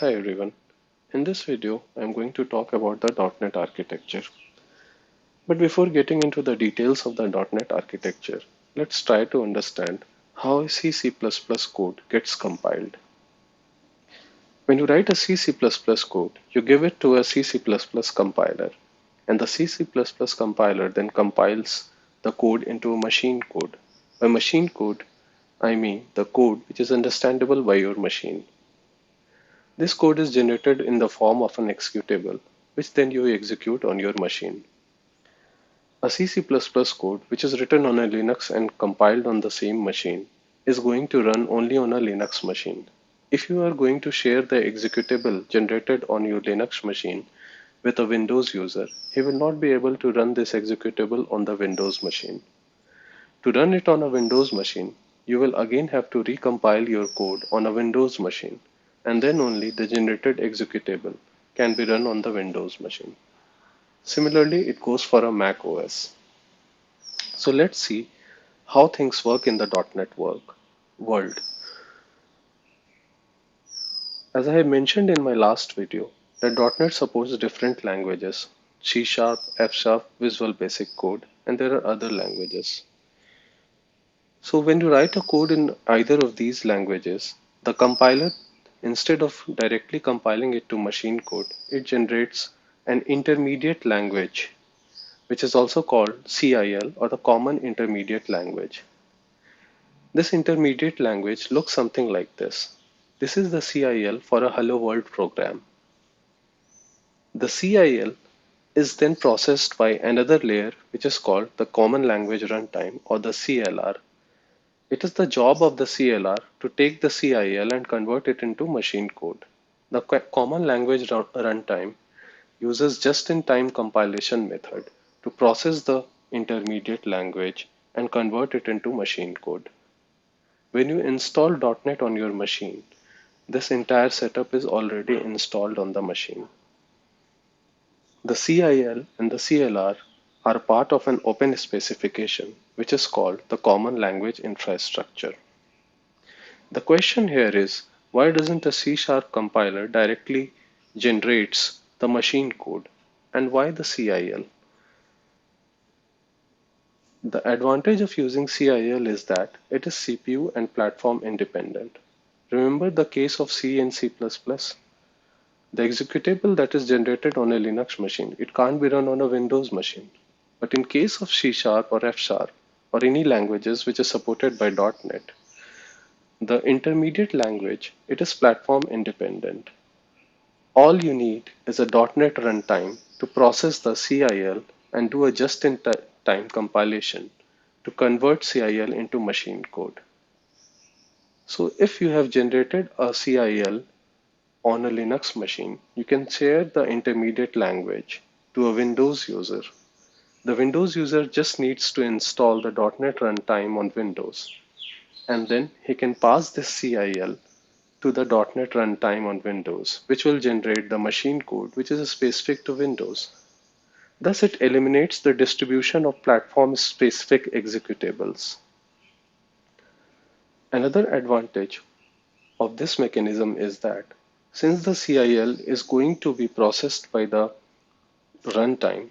Hi everyone. In this video, I'm going to talk about the .NET architecture. But before getting into the details of the .NET architecture, let's try to understand how C++ code gets compiled. When you write a C++ code, you give it to a C++ compiler, and the C++ compiler then compiles the code into a machine code. By machine code, I mean the code which is understandable by your machine. This code is generated in the form of an executable, which then you execute on your machine. A C++ code, which is written on a Linux and compiled on the same machine, is going to run only on a Linux machine. If you are going to share the executable generated on your Linux machine with a Windows user, he will not be able to run this executable on the Windows machine. To run it on a Windows machine, you will again have to recompile your code on a Windows machine, and then only the generated executable can be run on the Windows machine. Similarly, it goes for a Mac OS. So let's see how things work in the .NET world. As I mentioned in my last video, the .NET supports different languages: C Sharp, F Sharp, Visual Basic Code, and there are other languages. So when you write a code in either of these languages, the compiler, instead of directly compiling it to machine code, it generates an intermediate language, which is also called CIL, or the Common Intermediate Language. This intermediate language looks something like this. This is the CIL for a Hello World program. The CIL is then processed by another layer, which is called the Common Language Runtime, or the CLR. It is the job of the CLR to take the CIL and convert it into machine code. The Common Language Runtime uses just-in-time compilation method to process the intermediate language and convert it into machine code. When you install .NET on your machine, this entire setup is already installed on the machine. The CIL and the CLR are part of an open specification, which is called the Common Language Infrastructure. The question here is, why doesn't a C# compiler directly generates the machine code, and why the CIL? The advantage of using CIL is that it is CPU and platform independent. Remember the case of C and C++? The executable that is generated on a Linux machine, it can't be run on a Windows machine. But in case of C# or F# or any languages which is supported by .NET, the intermediate language, it is platform independent. All you need is a .NET runtime to process the CIL and do a just-in-time compilation to convert CIL into machine code. So if you have generated a CIL on a Linux machine, you can share the intermediate language to a Windows user. The Windows user just needs to install the .NET runtime on Windows, and then he can pass this CIL to the .NET runtime on Windows, which will generate the machine code which is specific to Windows. Thus, it eliminates the distribution of platform-specific executables. Another advantage of this mechanism is that since the CIL is going to be processed by the runtime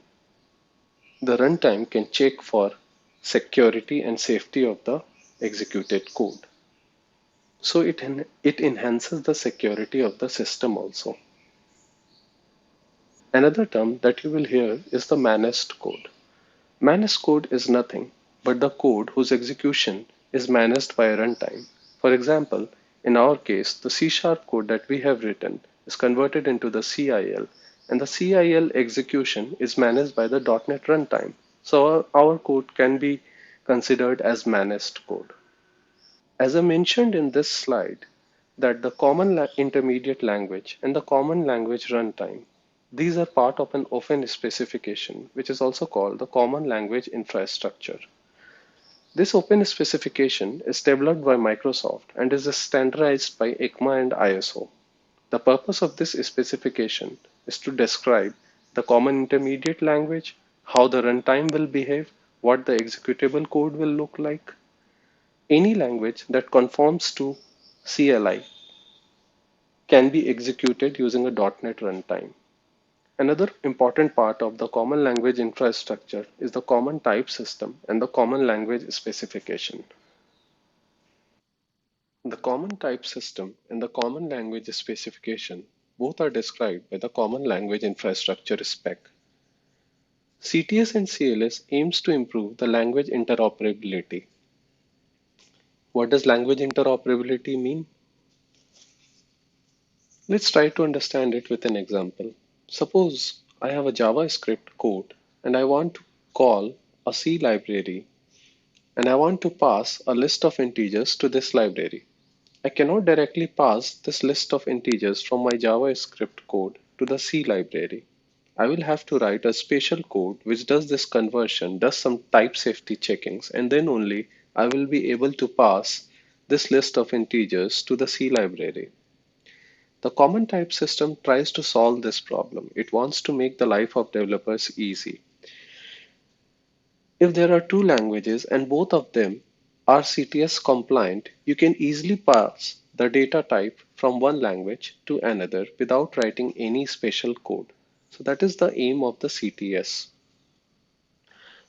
can check for security and safety of the executed code. So it enhances the security of the system also. Another term that you will hear is the managed code. Managed code is nothing but the code whose execution is managed by a runtime. For example, in our case, the C# code that we have written is converted into the CIL, and the CIL execution is managed by the .NET runtime. So our code can be considered as managed code. As I mentioned in this slide, that the common intermediate language and the common language runtime, these are part of an open specification, which is also called the Common Language Infrastructure. This open specification is developed by Microsoft and is standardized by ECMA and ISO. The purpose of this specification is to describe the common intermediate language, how the runtime will behave, what the executable code will look like. Any language that conforms to CLI can be executed using a .NET runtime. Another important part of the common language infrastructure is the common type system and the common language specification. The common type system and the common language specification both are described by the Common Language Infrastructure spec. CTS and CLS aims to improve the language interoperability. What does language interoperability mean? Let's try to understand it with an example. Suppose I have a JavaScript code and I want to call a C library and I want to pass a list of integers to this library. I cannot directly pass this list of integers from my JavaScript code to the C library. I will have to write a special code which does this conversion, does some type safety checkings, and then only I will be able to pass this list of integers to the C library. The common type system tries to solve this problem. It wants to make the life of developers easy. If there are two languages and both of them are CTS compliant, you can easily pass the data type from one language to another without writing any special code. So that is the aim of the CTS.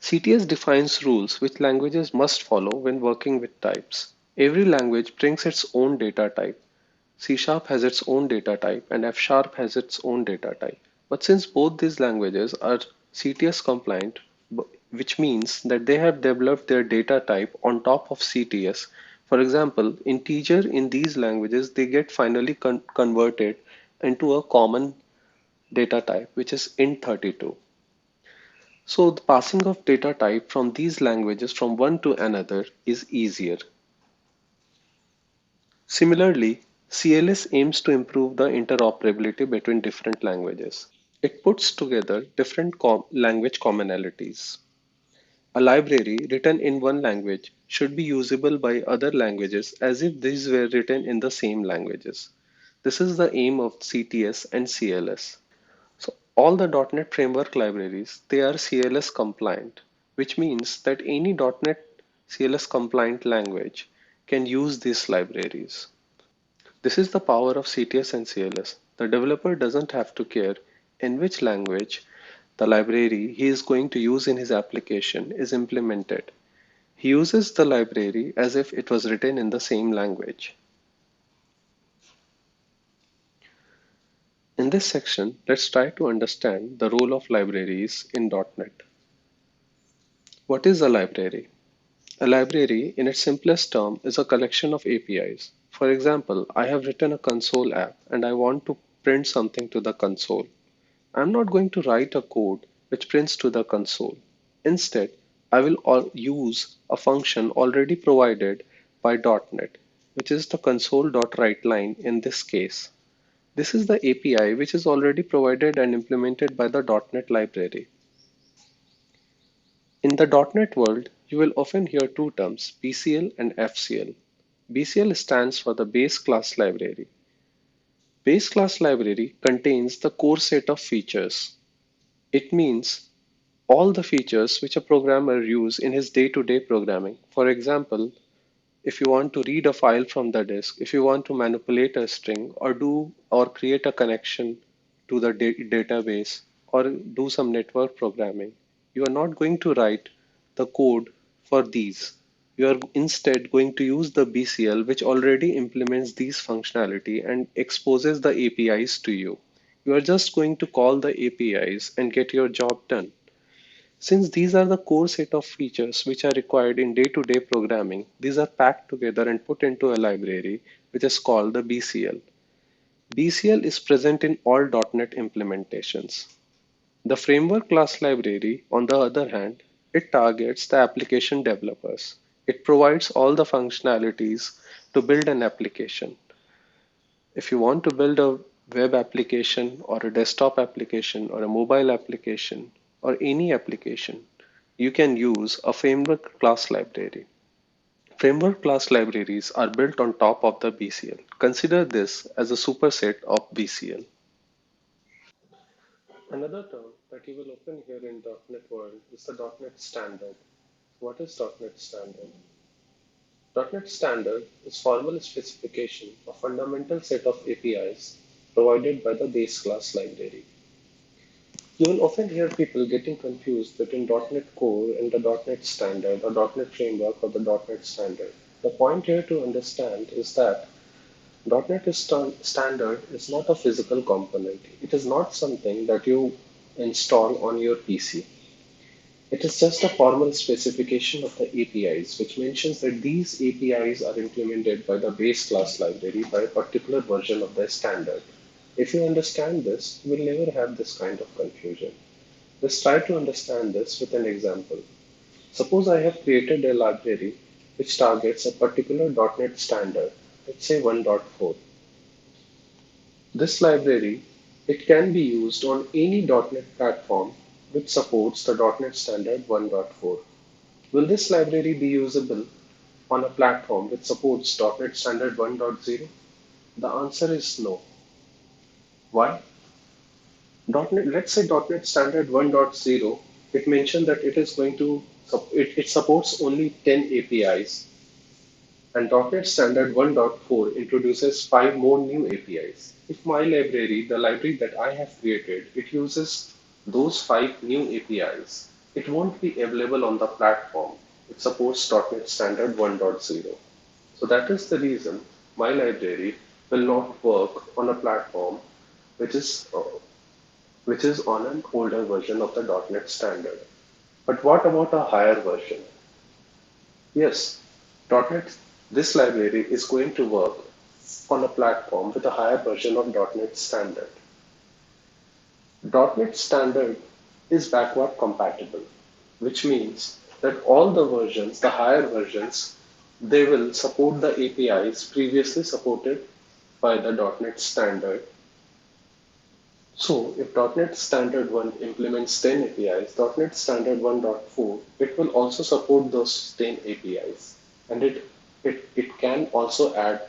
CTS defines rules which languages must follow when working with types. Every language brings its own data type. C Sharp has its own data type and F Sharp has its own data type. But since both these languages are CTS compliant, which means that they have developed their data type on top of CTS. For example, integer in these languages, they get finally converted into a common data type, which is int32. So the passing of data type from these languages from one to another is easier. Similarly, CLS aims to improve the interoperability between different languages. It puts together different language commonalities. A library written in one language should be usable by other languages as if these were written in the same languages. This is the aim of CTS and CLS. So all the .NET Framework libraries, they are CLS compliant, which means that any .NET CLS compliant language can use these libraries. This is the power of CTS and CLS. The developer doesn't have to care in which language the library he is going to use in his application is implemented. He uses the library as if it was written in the same language. In this section, let's try to understand the role of libraries in .NET. What is a library? A library, in its simplest term, is a collection of APIs. For example, I have written a console app and I want to print something to the console. I'm not going to write a code which prints to the console. Instead, I will use a function already provided by .NET, which is the console.writeLine in this case. This is the API which is already provided and implemented by the .NET library. In the .NET world, you will often hear two terms, BCL and FCL. BCL stands for the Base Class Library. Base Class Library contains the core set of features. It means all the features which a programmer uses in his day-to-day programming. For example, if you want to read a file from the disk, if you want to manipulate a string or do or create a connection to the database or do some network programming, you are not going to write the code for these. You are instead going to use the BCL, which already implements these functionality and exposes the APIs to you. You are just going to call the APIs and get your job done. Since these are the core set of features which are required in day-to-day programming, these are packed together and put into a library which is called the BCL. BCL is present in all .NET implementations. The framework class library, on the other hand, it targets the application developers. It provides all the functionalities to build an application. If you want to build a web application or a desktop application or a mobile application or any application, you can use a framework class library. Framework class libraries are built on top of the BCL. Consider this as a superset of BCL. Another term that you will often hear in .NET world is the .NET Standard. What is .NET Standard? .NET Standard is formal specification, a fundamental set of APIs provided by the base class library. You will often hear people getting confused between .NET Core and the .NET Standard or .NET Framework or the .NET Standard. The point here to understand is that Standard is not a physical component. It is not something that you install on your PC. It is just a formal specification of the APIs, which mentions that these APIs are implemented by the base class library by a particular version of the standard. If you understand this, you will never have this kind of confusion. Let's try to understand this with an example. Suppose I have created a library which targets a particular .NET standard, let's say 1.4. This library, it can be used on any .NET platform which supports the .NET Standard 1.4. Will this library be usable on a platform which supports .NET Standard 1.0? The answer is no. Why? Let's say .NET Standard 1.0, it mentioned that it is going to, it supports only 10 APIs, and .NET Standard 1.4 introduces 5 more new APIs. If my library, the library that I have created, it uses those 5 new APIs, it won't be available on the platform. It supports .NET Standard 1.0. So that is the reason my library will not work on a platform which is uh, which is on an older version of the .NET Standard. But what about a higher version? Yes, .NET, this library is going to work on a platform with a higher version of .NET Standard. .NET Standard is backward compatible, which means that all the versions, the higher versions, they will support the APIs previously supported by the .NET Standard. So if .NET Standard 1 implements 10 APIs, .NET Standard 1.4, it will also support those 10 APIs. And it can also add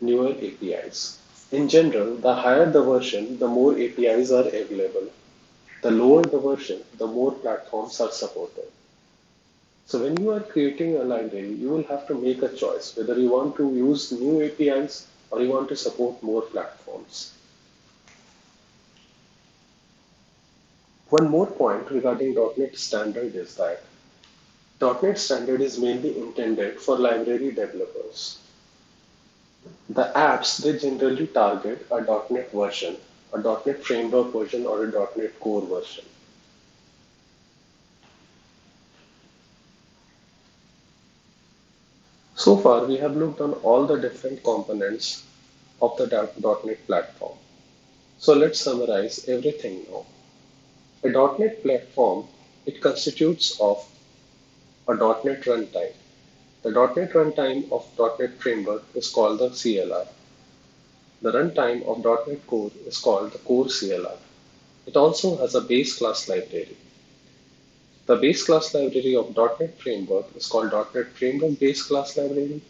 newer APIs. In general, the higher the version, the more APIs are available. The lower the version, the more platforms are supported. So when you are creating a library, you will have to make a choice whether you want to use new APIs or you want to support more platforms. One more point regarding .NET Standard is that .NET Standard is mainly intended for library developers. The apps they generally target a .NET version, a .NET Framework version, or a .NET Core version. So far, we have looked on all the different components of the .NET platform. So let's summarize everything now. A .NET platform, it constitutes of a .NET runtime. The .NET runtime of .NET Framework is called the CLR. The runtime of .NET Core is called the Core CLR. It also has a base class library. The base class library of .NET Framework is called .NET Framework Base Class Library.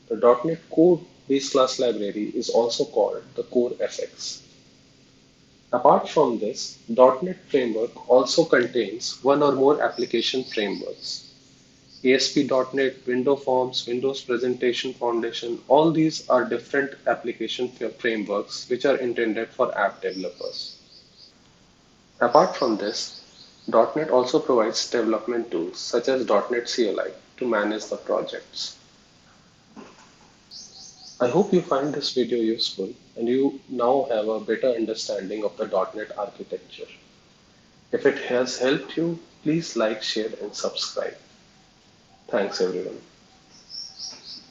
The .NET Core Base Class Library is also called the Core FX. Apart from this, .NET Framework also contains one or more application frameworks. ASP.NET, Windows Forms, Windows Presentation Foundation, all these are different application frameworks which are intended for app developers. Apart from this, .NET also provides development tools such as .NET CLI to manage the projects. I hope you find this video useful and you now have a better understanding of the .NET architecture. If it has helped you, please like, share and subscribe. Thanks everyone.